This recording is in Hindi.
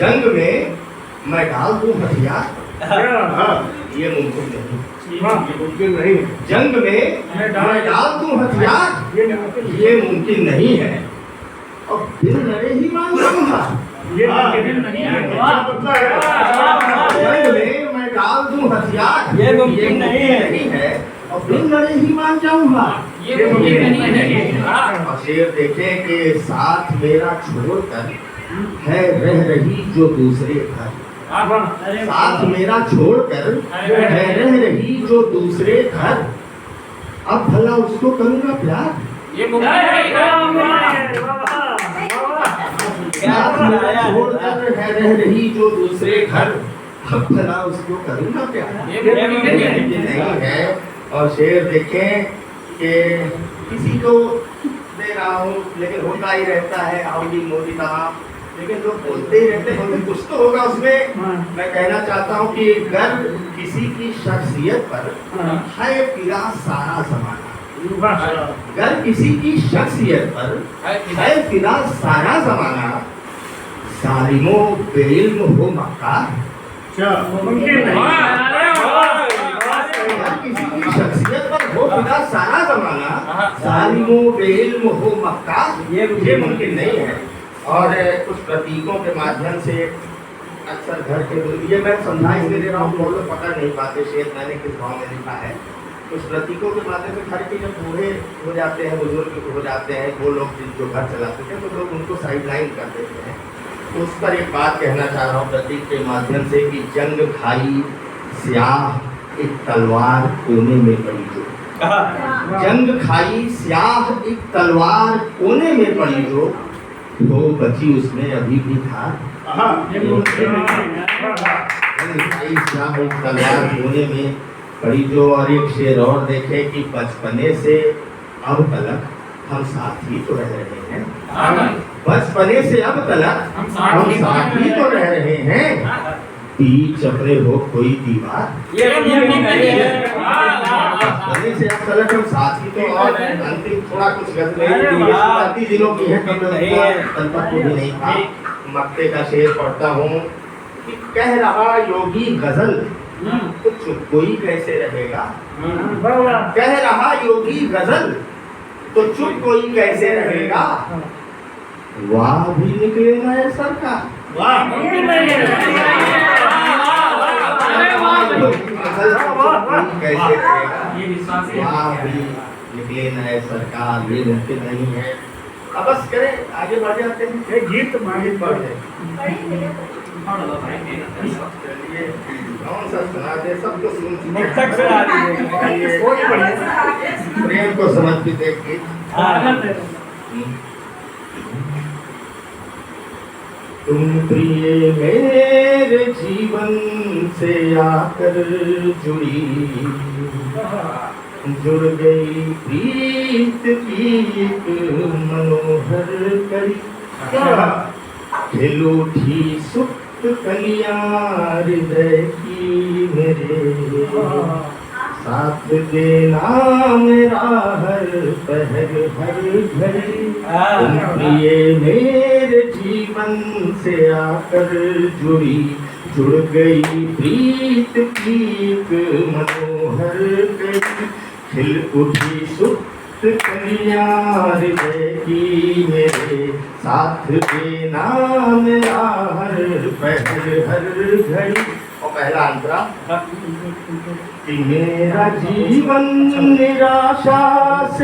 जंग में मैं डाल दूं हथियार, ये मुमकिन नहीं। जंग में मैं डाल दूं हथियार, ये मुमकिन नहीं है। और बिन लड़े ही मान जाऊंगा, ये मुमकिन नहीं है। जंग में मैं डाल दूं हथियार, ये मुमकिन नहीं है। और बिन लड़े ही मान जाऊंगा, ये मुमकिन नहीं है। और शेर देखे कि साथ मेरा छोड़कर है रह रही जो दूसरे घर, साथ मेरा छोड़कर है रह रही जो दूसरे घर, अब भला उसको करूंगा प्यार, ये साथ मेरा छोड़कर है रह रही जो दूसरे घर, अब भला उसको करूंगा प्यार, ये नहीं है। और शेर देखें कि किसी को दे रहा हूँ लेकिन होता ही रहता है आउली मोदी साहब, लेकिन लोग बोलते ही रहते हैं, कुछ तो होगा उसमें। मैं कहना चाहता हूँ कि गर्व किसी की शख्सियत पर है फिरा सारा जमाना, गर्व किसी की शख्सियत पर है फिरा सारा जमाना, जालिमों बेइल्म हो मक्का, किसी की शख्सियत पर हो फिदा सारा जमाना, जालिमों बेइल्म हो मक्का, ये मुमकिन नहीं है। और कुछ प्रतीकों के माध्यम से अक्सर घर के, ये मैं समझा इसलिए दे रहा हूँ, बहुत लोग पकड़ नहीं पाते शेर मैंने किस भाव में लिखा है। कुछ प्रतीकों के माध्यम से घर के जब बूढ़े हो जाते हैं, बुजुर्ग हो जाते हैं, वो लोग जो घर चलाते थे तो लोग उनको साइडलाइन कर देते हैं। तो उस पर एक बात कहना चाह रहा हूँ प्रतीक के माध्यम से कि जंग खाई स्याह एक तलवार कोने में पड़ी जो, जंग खाई स्याह एक तलवार कोने में पड़ी जो, तो बची उसमें अभी भी था, तलवार कोने में पड़ी जो। और एक शेर और देखे कि बचपने से अब तलक हम साथ ही तो रह रहे हैं, बचपने से अब तलक हम साथ ही तो रह रहे हैं, बीच अपने हो कोई दीवार, बचपने से अब तलक हम साथ ही तो। और अंतिम थोड़ा कुछ गजल दिनों की है, तलपत भी नहीं था, मक्ते का शेर पढ़ता हूँ कि कह रहा योगी गजल तो चुप कोई कैसे रहेगा, कह रहा योगी गजल तो चुप कोई कैसे रहेगा, वाह भी निकले नए सरकार, वाह कैसे रहेगा, वाह भी निकले नए सरकार, ये मुमकिन नहीं है। अब बस करें आगे बढ़ जाते हैं, गीत मांगित बढ़ जाए, कौन सा सुना दे, सबको सुन प्रेम को समर्पित एक गीत। तुम प्रिय मेरे जीवन से आकर जुड़ी, जुड़ गई प्रीत की एक मनोहर कड़ी, खिल उठी सुप्त कलियां हृदय की मेरे, साथ देना मेरा हर पहर हर घड़ी, तुम प्रिय मेरे जीवन से आकर जुड़ी, जुड़ गई प्रीत की एक मनोहर कड़ी, खिल उठी सुप्त कलियां हृदय की मेरे, साथ देना मेरा हर पहर हर घड़ी। और पहला अंतरा कि मेरा जीवन निराशा से